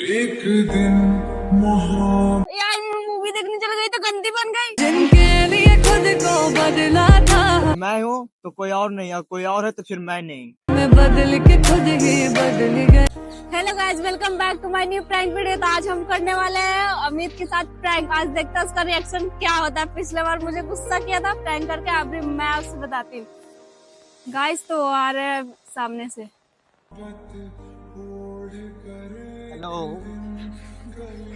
एक दिन यार मूवी देखने चल गई तो गंदी बन गई। जिनके लिए खुद को बदला था, मैं हूँ तो कोई और नहीं, और कोई और है तो फिर मैं नहीं। मैं बदल के खुद ही बदल गया। Hello guys, welcome back to my new prank video. तो आज हम करने वाले हैं अमित के साथ प्रैंक। आज देखते हैं उसका रिएक्शन क्या होता है। पिछले बार मुझे गुस्सा किया था प्रैंक करके, अभी मैं आपसे बताती हूँ। गाइस तो आ रहे हैं सामने से। हेलो।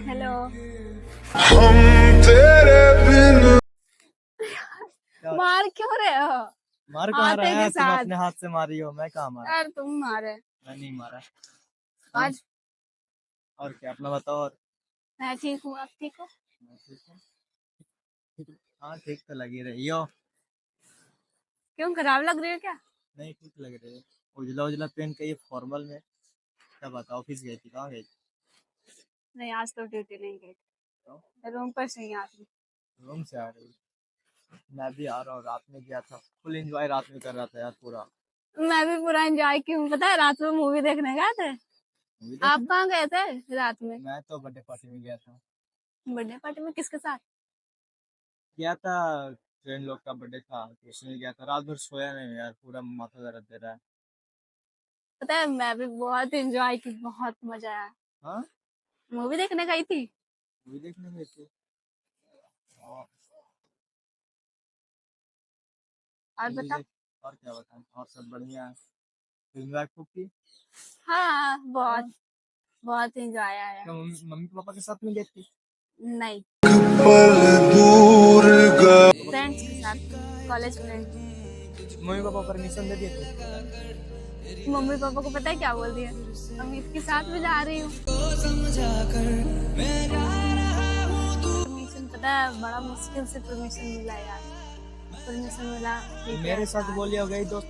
हेलो। हम तेरे बिन मार क्यों रहे हो? मार कहाँ आते रहा के है? तुम साथ। अपने हाथ से मारी हो, मैं कहाँ मारा? यार तुम मारे। मैं नहीं मारा। आज और क्या, अपना बताओ। और मैं ठीक हूँ, आप ठीक हो? मैं ठीक हूँ। हाँ ठीक तो लगी रही हो। क्यों, खराब लग रही हो क्या? नहीं ठीक लग रही है। उजला उजला पेन के ये फॉर्मल में क्या बात, ऑफिस गई थी? कहाँ गई थी? नहीं, आज तो ड्यूटी नहीं गई, तो रूम पर से ही आती। रूम से आ रही? मैं भी आ रहा हूँ, रात में गया था, फुल एंजॉय रात में कर रहा था यार पूरा। मैं भी पूरा एंजॉय की हूँ। पता है रात में मूवी देखने गए थे। मूवी आप देखने? कहाँ गए थे रात में? मैं तो बर्थडे पार्टी में गया था। बर्थडे पार्टी में किसके साथ? गया था, फ्रेंड लोग का बर्थडे था तो उसमें गया था। रात भर सोया नहीं यार, पूरा माथा दर्द दे रहा है। पता है मैं भी बहुत एंजॉय की, बहुत मजा आया। हाँ मूवी देखने गई थी। मूवी देखने गए थे। और और मूवी बता। देख, और क्या बताएं, और सब बढ़िया है। एंजॉय खूब की। हाँ, बहुत हाँ, बहुत एंजॉय आया। क्या मम्मी मम्मी पापा के साथ में गई थी? नहीं, पल दूर गए। फ्रेंड्स के साथ, college friend. Mummy papa permission दे दिए थे? मम्मी पापा को पता है क्या बोल दिया? अमित के साथ में जा रही हूँ। परमिशन पता है बड़ा मुश्किल से परमिशन मिला यार। परमिशन मिला। ठीक है। मेरे साथ बोलिए हो गई दोस्त।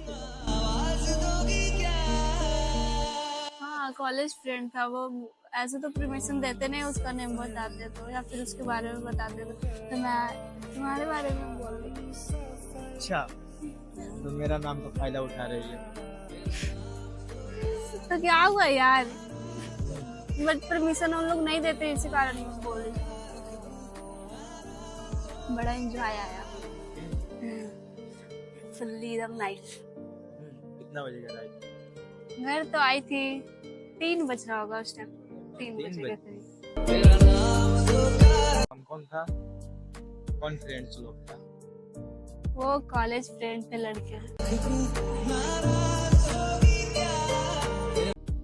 हाँ, कॉलेज फ्रेंड था वो। ऐसे तो परमिशन देते नहीं, उसका नेम बताते तो या फिर उसके बारे में बताते तो मैं तुम्हारे बारे में बोल रही। अच्छा, तो मेरा नाम तो फायदा उठा रही है। तो क्या हुआ यार, बट परमिशन उन लोग नहीं देते, इसी कारण मैं बोल रही। बड़ा एंजॉय आया। फुल्ली एकदम नाइट। कितना बजे घर आई? घर तो आई थी 3 बज रहा होगा उस टाइम। 3 3 बजे बजे। गए थे। कौन कौन था? कौन फ्रेंड्स लोग था? वो कॉलेज फ्रेंड थे, लड़के।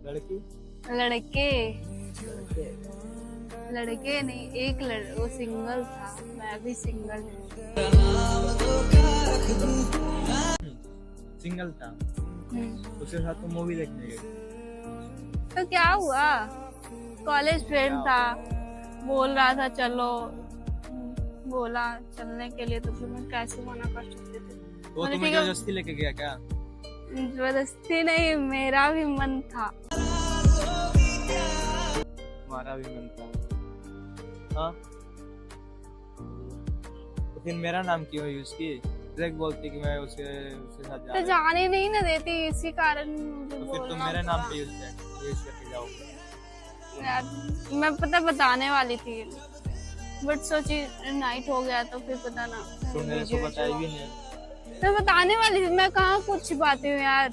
लड़की? लड़के लड़के? लड़के नहीं, एक वो सिंगल था, मैं भी सिंगल हूँ। सिंगल था? उसके साथ तो मूवी देखने गए? तो क्या हुआ, कॉलेज फ्रेंड था, बोल रहा था चलो, बोला चलने के लिए, तो फिर मैं कैसे मना कर सकती थी? वो बोले, तुम्हें ठीक है। जबरदस्ती लेके गया क्या? जबरदस्ती नहीं, मेरा भी मन था। तुम्हारा भी मन था? हाँ, तो फिर मेरा नाम क्यों यूज की? डायरेक्ट बोलती कि मैं उसके साथ जा तो रहा हूँ। जाने नहीं ना देती, इसी कारण मुझे तो फिर तुम बोलना मेरे नाम पड़ा। पे यूज करके जाओगे। यार मैं पता बताने वाली थी, बट सोची नाइट हो गया तो फिर पता ना। तुम मेरे को बताई भी नहीं। मैं बताने वाली थी, मैं कहाँ कुछ छिपाती हूँ यार।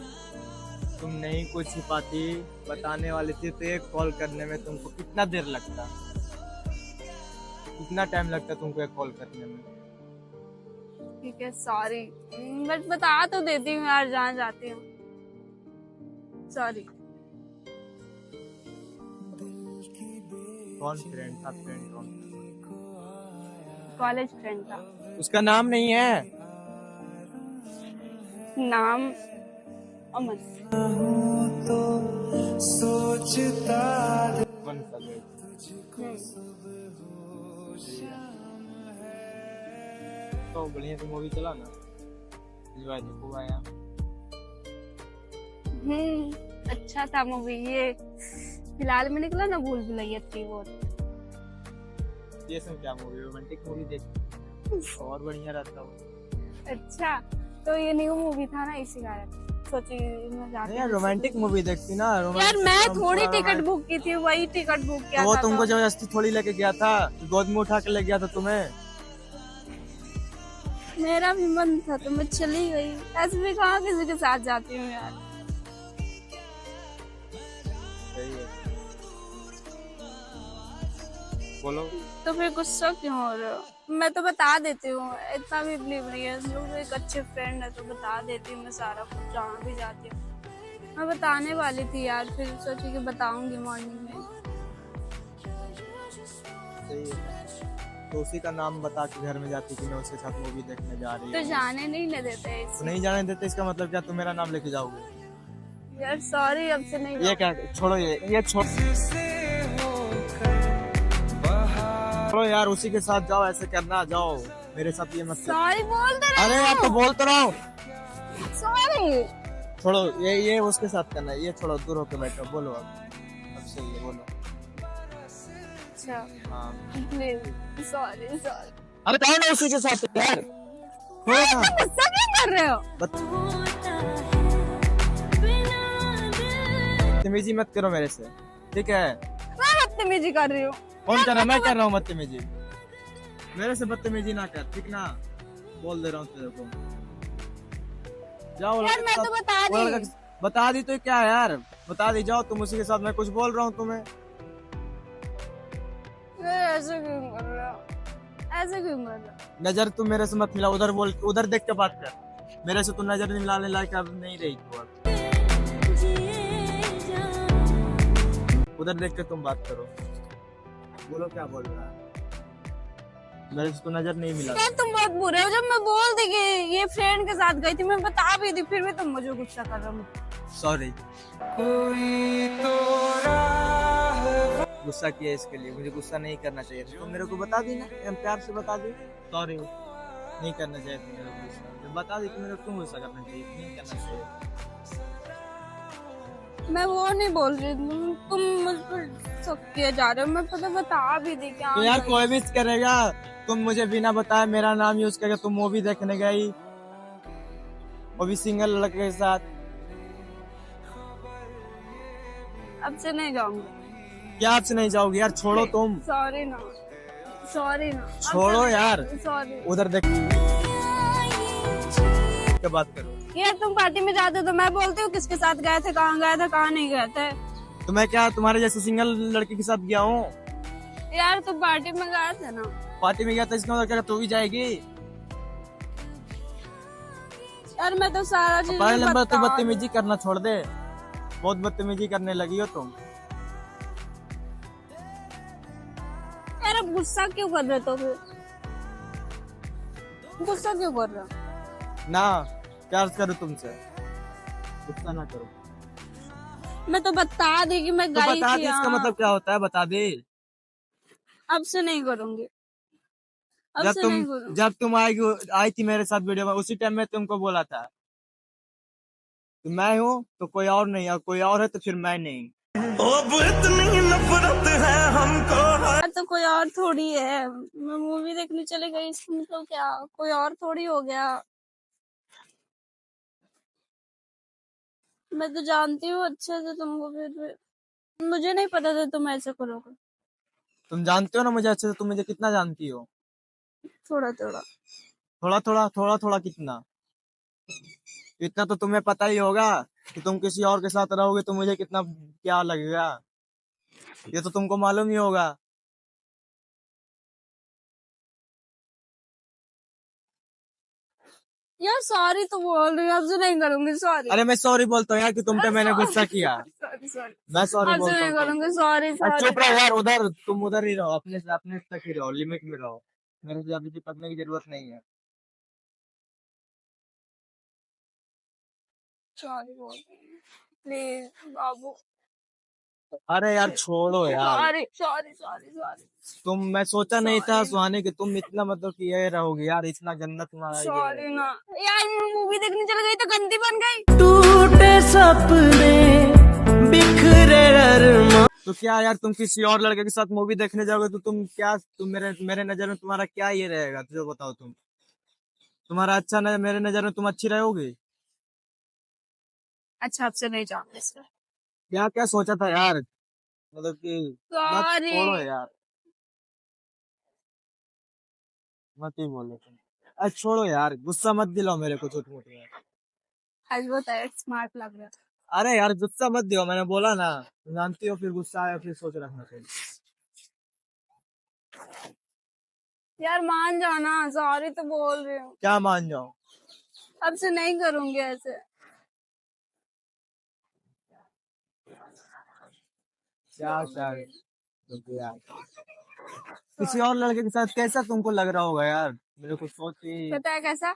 तुम नहीं कुछ छिपाती, बताने वाली थी तो एक कॉल करने में तुमको कितना देर लगता? कितना टाइम लगता तुमको एक कॉल करने में? ठीक है, सॉरी, बट बता तो देती हूँ यार जहाँ जाती हूँ। सॉरी। कौन फ्रेंड था? फ्रेंड कौन कॉलेज फ्रेंड था। था? उसका नाम नहीं है? नाम अमन। कौन सा दोस्त? तो बढ़िया से मूवी चला ना, एंजॉय तो खूब आया। अच्छा था मूवी। ये फिलहाल में निकला ना, भूल भुलैया 3 वो। ये सब क्या मूवी? रोमांटिक मूवी देख और बढ़िया रहता वो। अच्छा, तो ये न्यू मूवी था ना, इसी कारण। सोची मैं जाती नहीं यार हूँ। रोमांटिक मूवी देखती ना, यार रोमांटिक मैं फिल्म थोड़ी थोड़ा टिकट बुक की थी, वही टिकट बुक किया तो वो था तुमको तो जबरदस्ती थोड़ी लेके गया था, गोद में उठा के ले गया था तुम्हें। मेरा भी मन था तो मैं चली गई। ऐसे भी कहाँ किसी के साथ जाती हूँ यार। सही है। बोलो। तो फिर गुस्सा क्यों हो रहे हो? मैं तो बता देती हूँ, इतना भी बिलीव नहीं है। लोग एक अच्छे फ्रेंड है तो बता देती हूँ मैं सारा कुछ, जहाँ भी जाती हूँ। मैं बताने वाली थी यार, फिर सोची कि बताऊंगी मॉर्निंग में। सही है। तो उसी का नाम बता के घर में जाती कि मैं उसके साथ मूवी देखने जा रही तो हूँ। जाने नहीं न देते तो इसी। नहीं जाने देते इसका मतलब क्या तुम मेरा नाम लेके जाओगे? यार सॉरी, अब से नहीं ये क्या, छोड़ो ये छोड़ो यार, उसी के साथ जाओ, ऐसे करना, जाओ मेरे साथ ये मत करो। सॉरी बोल दे अरे यार तो बोल तो रहा हूँ। सॉरी। छोड़ो ये उसके साथ करना है, ये छोड़ो, दूर होके बैठो, बोलो अब सही है, बोलो। अच्छा हाँ प्लीज, सॉरी सॉरी। अरे जाओ ना उसी के साथ यार, छोड़ो ना। गुस्सा क्यों कर रहे हो? बदतमीजी मत करो मेरे से, ठीक है? मैं बदतमीजी कर रही हूँ? कौन कर रहा है? मैं कर रहा हूँ बदतमीजी? मेरे से बदतमीजी ना कर, ठीक ना? बोल दे रहा हूँ तेरे को, जाओ। यार मैं तो बता दी। बता दी तो क्या है यार, बता दी, जाओ तुम उसी के साथ। मैं कुछ बोल रहा हूँ तुम्हें? ऐसे क्यों कर रहे हो? ऐसे क्यों कर रहे हो? नजर तुम मेरे से मत मिला, उधर बोल, उधर देख के बात कर। मेरे से तू नजर नहीं मिलाने लायक अब नहीं रही तू अब। उधर देख के तुम बात करो, बोलो क्या बोल रहा है। मेरे से तू नजर नहीं मिला। यार तुम बहुत बुरे हो। जब मैं बोल दी कि ये फ्रेंड के साथ गई थी, मैं बता भी दी, फिर भी तुम मुझे गुस्सा कर रहे हो। सॉरी, गुस्सा किया इसके लिए, मुझे गुस्सा नहीं करना चाहिए था। तुम मेरे को बता दी ना, हम प्यार से बता दी। सॉरी, नहीं करना चाहिए था मेरे को गुस्सा। जब बता दी तो मेरे को क्यों गुस्सा करना चाहिए? नहीं करना चाहिए। मैं वो नहीं बोल रही, तुम मुझ पर शक किए जा रहे हो। मैं पता बता भी दी क्या। तो यार कोई भी करेगा, तुम मुझे बिना बताए मेरा नाम यूज करके तुम मूवी देखने गई, वो भी सिंगल लड़के के साथ। अब से नहीं जाऊंगी। क्या आपसे नहीं जाओगी यार? छोड़ो तुम, सॉरी ना, सॉरी ना। छोड़ो यार, सॉरी। उधर देख के बात करो। यार तुम पार्टी में जाते तो मैं बोलती हूँ किसके साथ गए थे, कहाँ गए थे, कहाँ नहीं गए थे। तो मैं क्या तुम्हारे जैसे सिंगल लड़के के साथ गया हूँ? यार तुम पार्टी में गए थे ना। पार्टी में गया था, इसका मतलब क्या तू भी जाएगी? यार मैं तो सारा चीज पहले नंबर तो बता बदतमीजी करना छोड़ दे, बहुत बदतमीजी करने लगी हो तुम। यार अब गुस्सा क्यों कर रहे हो? तो फिर गुस्सा क्यों कर रहे हो? ना प्यार करो तुमसे, गुस्सा ना करो। मैं तो बता दी कि मैं तो गई बता थी। दे, इसका हाँ। मतलब क्या होता है? बता दे। अब से नहीं करूंगी। अब जब से तुम नहीं करूंगी। जब तुम आई थी मेरे साथ वीडियो में, उसी टाइम में तुमको बोला था कि मैं हूँ तो कोई और नहीं, और कोई और है तो फिर मैं नहीं। अब इतनी नफरत है हमको। यार तो कोई और थोड़ी है। मैं मूवी देखने चले गई, इसमें तो क्या कोई और थोड़ी हो गया। मैं तो जानती हूँ अच्छे से तुमको, फिर मुझे नहीं पता था तुम ऐसे करोगे। तुम जानते हो ना मुझे अच्छे से, तुम मुझे कितना जानती हो? थोड़ा थोड़ा। थोड़ा कितना? इतना तो तुम्हें पता ही होगा कि तुम किसी और के साथ रहोगे तो मुझे कितना क्या लगेगा, ये तो तुमको मालूम ही होगा। यार सॉरी तो बोल रही हूँ, अब से नहीं करूंगी। सॉरी। अरे मैं सॉरी बोलता हूँ यार कि तुम पे मैंने गुस्सा किया। Sorry sorry. मैं सॉरी अब से बोलता नहीं हूँ करूंगी। सॉरी अरे सॉरी। चुप रहो यार, उधर तुम उधर ही रहो, अपने तक ही रहो, लिमिट में रहो। मेरे से ज्यादा चिपकने की जरूरत नहीं है। सॉरी बोल प्लीज बाबू। अरे यार छोड़ो यार, सॉरी सॉरी सॉरी सॉरी। मैं सोचा नहीं था Sorry. सुहानी कि तुम इतना मतलब कि ये रहोगे यार, इतना गंदा तुम्हारा ये है। सॉरी ना यार, मैं मूवी देखने चली गई तो गंदी बन गई। टूटे सपने बिखरे अरमान। तो क्या यार, तुम किसी और लड़के के साथ मूवी देखने जाओगे तो तुम मेरे नजर में तुम्हारा क्या ये रहेगा? जो बताओ तुम, तुम्हारा अच्छा मेरे नजर में तुम अच्छी रहोगी? अच्छा आपसे नहीं जाऊंगी इसमें। क्या क्या सोचा था यार, मतलब कि मत सॉरी। छोड़ो यार, मत ही बोलो तुम। अरे छोड़ो यार, गुस्सा मत दिलाओ मेरे को छोटी मोटी यार। आज बहुत स्मार्ट लग रहा था। अरे यार गुस्सा मत दियो, मैंने बोला ना, जानती हो फिर गुस्सा आया फिर सोच रखना फिर। यार मान जाओ ना, सॉरी तो बोल रही हूँ। क्या मान जाओ? अब से नहीं करूंगी ऐसे। क्या क्या यार, किसी और लड़के के साथ कैसा तुमको लग रहा होगा यार, मेरे को सोच ही। पता है कैसा?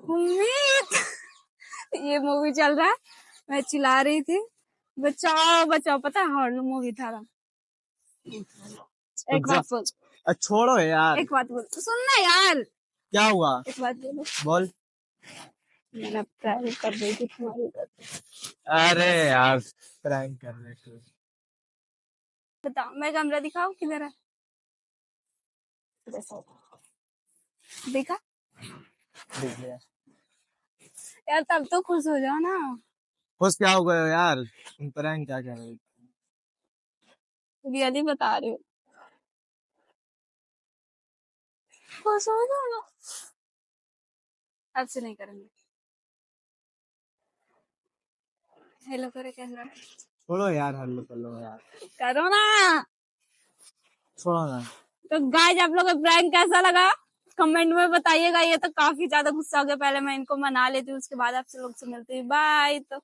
उम्मीद। ये मूवी चल रहा है, मैं चिल्ला रही थी बचाओ बचाओ, पता है हॉरर मूवी था। एक बात बोल, छोड़ो यार। एक बात बोल, सुनना यार। क्या हुआ? एक बात बोलो। बोल। मैंने प्रैंक कर रही थी तुम्हारी तरफ। अरे यार प्रैंक कर रहे थे। बताओ, मैं कमरा दिखाऊं किधर है? देखा? देख लिया। यार तब तो खुश हो जाओ ना। खुश क्या हो गए हो यार, तुम प्रैंक क्या कर रहे थे? रियली बता रही हूँ, खुश हो जाओ ना। अब से नहीं करेंगे। हेलो करे कैसा? छोड़ो यार, हल्लो कर लो यार, करो ना। छोड़ो ना। तो गाइस आप लोगों को प्रैंक कैसा लगा कमेंट में बताइएगा। ये तो काफी ज्यादा गुस्सा हो गया, पहले मैं इनको मना लेती हूँ, उसके बाद आपसे लोग से मिलती हूँ। बाय। तो